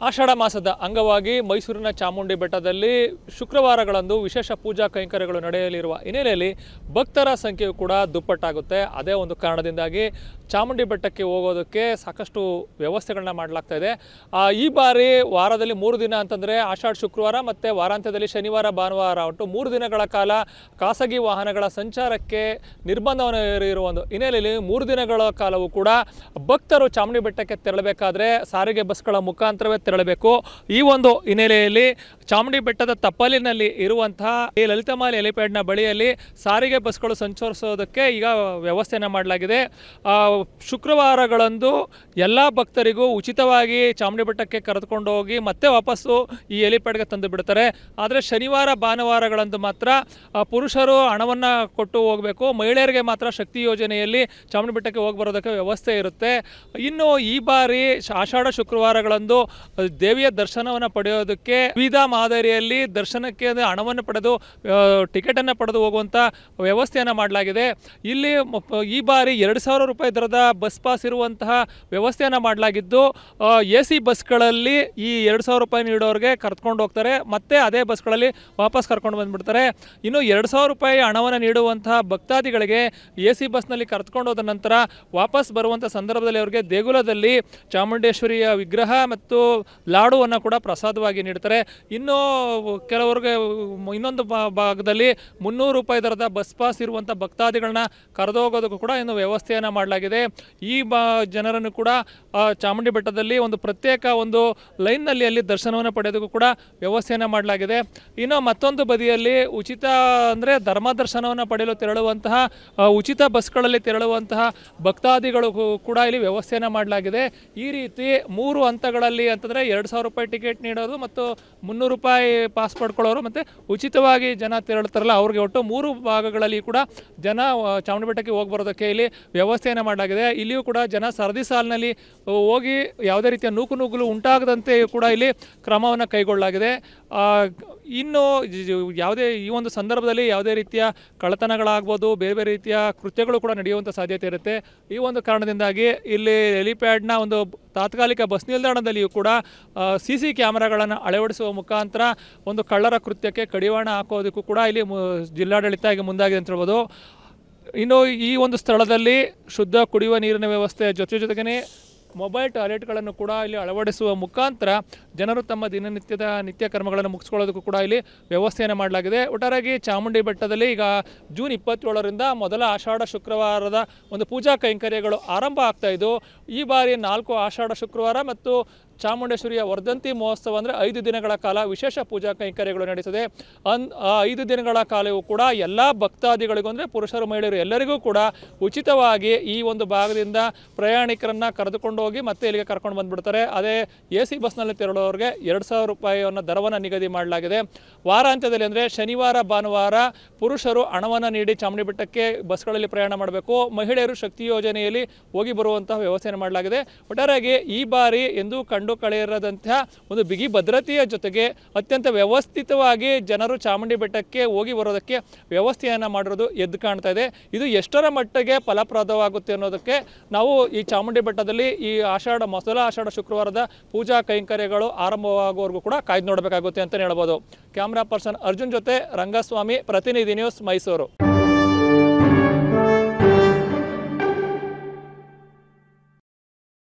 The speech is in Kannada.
ಆಷಾಢ ಮಾಸದ ಅಂಗವಾಗಿ ಮೈಸೂರಿನ ಚಾಮುಂಡಿ ಬೆಟ್ಟದಲ್ಲಿ ಶುಕ್ರವಾರಗಳಂದು ವಿಶೇಷ ಪೂಜಾ ಕೈಂಕರ್ಯಗಳು ನಡೆಯಲಿರುವ ಹಿನ್ನೆಲೆಯಲ್ಲಿ ಭಕ್ತರ ಸಂಖ್ಯೆಯು ಕೂಡ ದುಪ್ಪಟ್ಟಾಗುತ್ತೆ. ಅದೇ ಒಂದು ಕಾರಣದಿಂದಾಗಿ ಚಾಮುಂಡಿ ಬೆಟ್ಟಕ್ಕೆ ಹೋಗೋದಕ್ಕೆ ಸಾಕಷ್ಟು ವ್ಯವಸ್ಥೆಗಳನ್ನ ಮಾಡಲಾಗ್ತಾ ಇದೆ. ಈ ಬಾರಿ ವಾರದಲ್ಲಿ 3 ದಿನ ಅಂತಂದರೆ ಆಷಾಢ ಶುಕ್ರವಾರ ಮತ್ತು ವಾರಾಂತ್ಯದಲ್ಲಿ ಶನಿವಾರ ಭಾನುವಾರ ಒಟ್ಟು 3 ದಿನಗಳ ಕಾಲ ಖಾಸಗಿ ವಾಹನಗಳ ಸಂಚಾರಕ್ಕೆ ನಿರ್ಬಂಧವನ್ನು ಹೇರಿರುವ ಒಂದು ಹಿನ್ನೆಲೆಯಲ್ಲಿ 3 ದಿನಗಳ ಕಾಲವೂ ಕೂಡ ಭಕ್ತರು ಚಾಮುಂಡಿ ಬೆಟ್ಟಕ್ಕೆ ತೆರಳಬೇಕಾದ್ರೆ ಸಾರಿಗೆ ಬಸ್ಗಳ ಮುಖಾಂತರವೇ ತೆರಳಬೇಕು. ಈ ಒಂದು ಹಿನ್ನೆಲೆಯಲ್ಲಿ ಚಾಮುಂಡಿ ಬೆಟ್ಟದ ತಪ್ಪಲಿನಲ್ಲಿ ಇರುವಂತಹ ಈ ಲಲಿತಮಾಲೆ ಹೆಲಿಪ್ಯಾಡ್ನ ಬಳಿಯಲ್ಲಿ ಸಾರಿಗೆ ಬಸ್ಗಳು ಸಂಚರಿಸೋದಕ್ಕೆ ಈಗ ವ್ಯವಸ್ಥೆಯನ್ನು ಮಾಡಲಾಗಿದೆ. ಶುಕ್ರವಾರಗಳಂದು ಎಲ್ಲ ಭಕ್ತರಿಗೂ ಉಚಿತವಾಗಿ ಚಾಮುಂಡಿ ಬೆಟ್ಟಕ್ಕೆ ಕರೆದುಕೊಂಡು ಹೋಗಿ ಮತ್ತೆ ವಾಪಸ್ಸು ಈ ಹೆಲಿಪ್ಯಾಡ್ಗೆ ತಂದು ಬಿಡ್ತಾರೆ. ಆದರೆ ಶನಿವಾರ ಭಾನುವಾರಗಳಂದು ಮಾತ್ರ ಪುರುಷರು ಹಣವನ್ನು ಕೊಟ್ಟು ಹೋಗಬೇಕು, ಮಹಿಳೆಯರಿಗೆ ಮಾತ್ರ ಶಕ್ತಿ ಯೋಜನೆಯಲ್ಲಿ ಚಾಮುಂಡಿ ಬೆಟ್ಟಕ್ಕೆ ಹೋಗಿ ಬರೋದಕ್ಕೆ ವ್ಯವಸ್ಥೆ ಇರುತ್ತೆ. ಇನ್ನು ಈ ಬಾರಿ ಆಷಾಢ ಶುಕ್ರವಾರಗಳಂದು ದೇವಿಯ ದರ್ಶನವನ್ನು ಪಡೆಯೋದಕ್ಕೆ ವಿವಿಧ ಮಾದರಿಯಲ್ಲಿ ದರ್ಶನಕ್ಕೆ ಹಣವನ್ನು ಪಡೆದು ಟಿಕೆಟನ್ನು ಪಡೆದು ಹೋಗುವಂಥ ವ್ಯವಸ್ಥೆಯನ್ನು ಮಾಡಲಾಗಿದೆ. ಇಲ್ಲಿ ಈ ಬಾರಿ 2,000 ರೂಪಾಯಿ ದರದ ಬಸ್ ಪಾಸ್ ಇರುವಂತಹ ವ್ಯವಸ್ಥೆಯನ್ನು ಮಾಡಲಾಗಿದ್ದು AC ಬಸ್ಗಳಲ್ಲಿ ಈ 2,000 ರೂಪಾಯಿ ನೀಡೋರಿಗೆ ಕರ್ಕೊಂಡು ಹೋಗ್ತಾರೆ, ಮತ್ತೆ ಅದೇ ಬಸ್ಗಳಲ್ಲಿ ವಾಪಸ್ ಕರ್ಕೊಂಡು ಬಂದುಬಿಡ್ತಾರೆ. ಇನ್ನು 2,000 ರೂಪಾಯಿ ಹಣವನ್ನು ನೀಡುವಂತಹ ಭಕ್ತಾದಿಗಳಿಗೆ AC ಬಸ್ನಲ್ಲಿ ಕರ್ಕೊಂಡು ಹೋದ ನಂತರ ವಾಪಸ್ ಬರುವಂಥ ಸಂದರ್ಭದಲ್ಲಿ ಅವರಿಗೆ ದೇಗುಲದಲ್ಲಿ ಚಾಮುಂಡೇಶ್ವರಿಯ ವಿಗ್ರಹ ಮತ್ತು ಲಾಡುವನ್ನು ಕೂಡ ಪ್ರಸಾದವಾಗಿ ನೀಡ್ತಾರೆ. ಇನ್ನು ಕೆಲವರಿಗೆ ಇನ್ನೊಂದು ಭಾಗದಲ್ಲಿ 300 ರೂಪಾಯಿ ದರದ ಬಸ್ ಪಾಸ್ ಇರುವಂಥ ಭಕ್ತಾದಿಗಳನ್ನ ಕರೆದೋಗೋದಕ್ಕೂ ಕೂಡ ಇನ್ನು ವ್ಯವಸ್ಥೆಯನ್ನು ಮಾಡಲಾಗಿದೆ. ಈ ಜನರನ್ನು ಕೂಡ ಚಾಮುಂಡಿ ಬೆಟ್ಟದಲ್ಲಿ ಒಂದು ಪ್ರತ್ಯೇಕ ಒಂದು ಲೈನ್ನಲ್ಲಿ ಅಲ್ಲಿ ದರ್ಶನವನ್ನು ಪಡೆಯೋದಕ್ಕೂ ಕೂಡ ವ್ಯವಸ್ಥೆಯನ್ನು ಮಾಡಲಾಗಿದೆ. ಇನ್ನು ಮತ್ತೊಂದು ಬದಿಯಲ್ಲಿ ಉಚಿತ ಅಂದರೆ ಧರ್ಮ ದರ್ಶನವನ್ನು ಪಡೆಯಲು ತೆರಳುವಂತಹ ಉಚಿತ ಬಸ್ಗಳಲ್ಲಿ ತೆರಳುವಂತಹ ಭಕ್ತಾದಿಗಳು ಕೂಡ ಇಲ್ಲಿ ವ್ಯವಸ್ಥೆಯನ್ನು ಮಾಡಲಾಗಿದೆ. ಈ ರೀತಿ 3 ಹಂತಗಳಲ್ಲಿ ಅಂತಂದರೆ 2,000 ರೂಪಾಯಿ ಟಿಕೆಟ್ ನೀಡೋದು ಮತ್ತು 300 ರೂಪಾಯಿ ಪಾಸ್ ಪಡ್ಕೊಳ್ಳೋರು ಮತ್ತು ಉಚಿತವಾಗಿ ಜನ ತೆರಳುತ್ತಾರಲ್ಲ ಅವ್ರಿಗೆ ಒಟ್ಟು 3 ಭಾಗಗಳಲ್ಲಿ ಕೂಡ ಜನ ಚಾಮುಂಡಿ ಬೆಟ್ಟಕ್ಕೆ ಹೋಗಿ ಬರೋದಕ್ಕೆ ಇಲ್ಲಿ ವ್ಯವಸ್ಥೆಯನ್ನು ಮಾಡಲಾಗಿದೆ. ಇಲ್ಲಿಯೂ ಕೂಡ ಜನ ಸರದಿ ಸಾಲಿನಲ್ಲಿ ಹೋಗಿ ಯಾವುದೇ ರೀತಿಯ ನೂಕುನುಗ್ಗಲು ಉಂಟಾಗದಂತೆ ಕೂಡ ಇಲ್ಲಿ ಕ್ರಮವನ್ನು ಕೈಗೊಳ್ಳಲಾಗಿದೆ. ಇನ್ನು ಯಾವುದೇ ಈ ಒಂದು ಸಂದರ್ಭದಲ್ಲಿ ಯಾವುದೇ ರೀತಿಯ ಕಳ್ಳತನಗಳಾಗ್ಬೋದು, ಬೇರೆ ಬೇರೆ ರೀತಿಯ ಕೃತ್ಯಗಳು ಕೂಡ ನಡೆಯುವಂಥ ಸಾಧ್ಯತೆ ಇರುತ್ತೆ. ಈ ಒಂದು ಕಾರಣದಿಂದಾಗಿ ಇಲ್ಲಿ ಹೆಲಿಪ್ಯಾಡ್ನ ಒಂದು ತಾತ್ಕಾಲಿಕ ಬಸ್ ನಿಲ್ದಾಣದಲ್ಲಿಯೂ ಕೂಡ CC ಕ್ಯಾಮರಾಗಳನ್ನು ಅಳವಡಿಸುವ ಮುಖಾಂತರ ಒಂದು ಕಳ್ಳರ ಕೃತ್ಯಕ್ಕೆ ಕಡಿವಾಣ ಹಾಕೋದಕ್ಕೂ ಕೂಡ ಇಲ್ಲಿ ಜಿಲ್ಲಾಡಳಿತ ಈಗ ಮುಂದಾಗಿದೆ ಅಂತ ಹೇಳ್ಬೋದು. ಇನ್ನು ಈ ಒಂದು ಸ್ಥಳದಲ್ಲಿ ಶುದ್ಧ ಕುಡಿಯುವ ನೀರಿನ ವ್ಯವಸ್ಥೆ ಜೊತೆಗೇ ಮೊಬೈಲ್ ಟಾಯ್ಲೆಟ್ಗಳನ್ನು ಕೂಡ ಇಲ್ಲಿ ಅಳವಡಿಸುವ ಮುಖಾಂತರ ಜನರು ತಮ್ಮ ದಿನನಿತ್ಯದ ನಿತ್ಯ ಕರ್ಮಗಳನ್ನು ಮುಗಿಸ್ಕೊಳ್ಳೋದಕ್ಕೂ ಕೂಡ ಇಲ್ಲಿ ವ್ಯವಸ್ಥೆಯನ್ನು ಮಾಡಲಾಗಿದೆ. ಒಟ್ಟಾರೆಯಾಗಿ ಚಾಮುಂಡಿ ಬೆಟ್ಟದಲ್ಲಿ ಈಗ ಜೂನ್ 27ರಿಂದ ಮೊದಲ ಆಷಾಢ ಶುಕ್ರವಾರದ ಒಂದು ಪೂಜಾ ಕೈಂಕರ್ಯಗಳು ಆರಂಭ ಆಗ್ತಾಯಿದ್ದು. ಈ ಬಾರಿ 4 ಆಷಾಢ ಶುಕ್ರವಾರ ಮತ್ತು ಚಾಮುಂಡೇಶ್ವರಿಯ ವರ್ಧಂತಿ ಮಹೋತ್ಸವ ಅಂದರೆ 5 ದಿನಗಳ ಕಾಲ ವಿಶೇಷ ಪೂಜಾ ಕೈಂಕರ್ಯಗಳು ನಡೆಸಿದೆ. 5 ದಿನಗಳ ಕಾಲವೂ ಕೂಡ ಎಲ್ಲ ಭಕ್ತಾದಿಗಳಿಗೂ ಅಂದರೆ ಪುರುಷರು ಮಹಿಳೆಯರು ಎಲ್ಲರಿಗೂ ಕೂಡ ಉಚಿತವಾಗಿ ಈ ಒಂದು ಭಾಗದಿಂದ ಪ್ರಯಾಣಿಕರನ್ನು ಕರೆದುಕೊಂಡು ಹೋಗಿ ಮತ್ತೆ ಇಲ್ಲಿಗೆ ಕರ್ಕೊಂಡು ಬಂದುಬಿಡ್ತಾರೆ. ಅದೇ AC ಬಸ್ನಲ್ಲಿ ತೆರಳೋರಿಗೆ 2,000 ರೂಪಾಯಿಯನ್ನು ದರವನ್ನು ನಿಗದಿ ಮಾಡಲಾಗಿದೆ. ವಾರಾಂತ್ಯದಲ್ಲಿ ಅಂದರೆ ಶನಿವಾರ ಭಾನುವಾರ ಪುರುಷರು ಹಣವನ್ನು ನೀಡಿ ಚಾಮುಂಡಿ ಬೆಟ್ಟಕ್ಕೆ ಬಸ್ಗಳಲ್ಲಿ ಪ್ರಯಾಣ ಮಾಡಬೇಕು, ಮಹಿಳೆಯರು ಶಕ್ತಿ ಯೋಜನೆಯಲ್ಲಿ ಹೋಗಿ ಬರುವಂತಹ ವ್ಯವಸ್ಥೆಯನ್ನು ಮಾಡಲಾಗಿದೆ. ಒಟ್ಟಾರೆಯಾಗಿ ಈ ಬಾರಿ ಎಂದು ಕಂಡು ಕಳೆಯರದಂತಹ ಒಂದು ಬಿಗಿ ಭದ್ರತೆಯ ಜೊತೆಗೆ ಅತ್ಯಂತ ವ್ಯವಸ್ಥಿತವಾಗಿ ಜನರು ಚಾಮುಂಡಿ ಬೆಟ್ಟಕ್ಕೆ ಹೋಗಿ ಬರೋದಕ್ಕೆ ವ್ಯವಸ್ಥೆಯನ್ನು ಮಾಡಿರೋದು ಎದ್ದು ಕಾಣ್ತಾ ಇದೆ. ಇದು ಎಷ್ಟರ ಮಟ್ಟಿಗೆ ಫಲಪ್ರದವಾಗುತ್ತೆ ಅನ್ನೋದಕ್ಕೆ ನಾವು ಈ ಚಾಮುಂಡಿ ಬೆಟ್ಟದಲ್ಲಿ ಈ ಮೊದಲ ಆಷಾಢ ಶುಕ್ರವಾರದ ಪೂಜಾ ಕೈಂಕರ್ಯಗಳು ಆರಂಭವಾಗುವವರೆಗೂ ಕೂಡ ಕಾಯ್ದು ನೋಡಬೇಕಾಗುತ್ತೆ ಅಂತಲೇ ಹೇಳ್ಬೋದು. ಕ್ಯಾಮ್ರಾ ಪರ್ಸನ್ ಅರ್ಜುನ್ ಜೊತೆ ರಂಗಸ್ವಾಮಿ, ಪ್ರತಿನಿಧಿ ನ್ಯೂಸ್, ಮೈಸೂರು.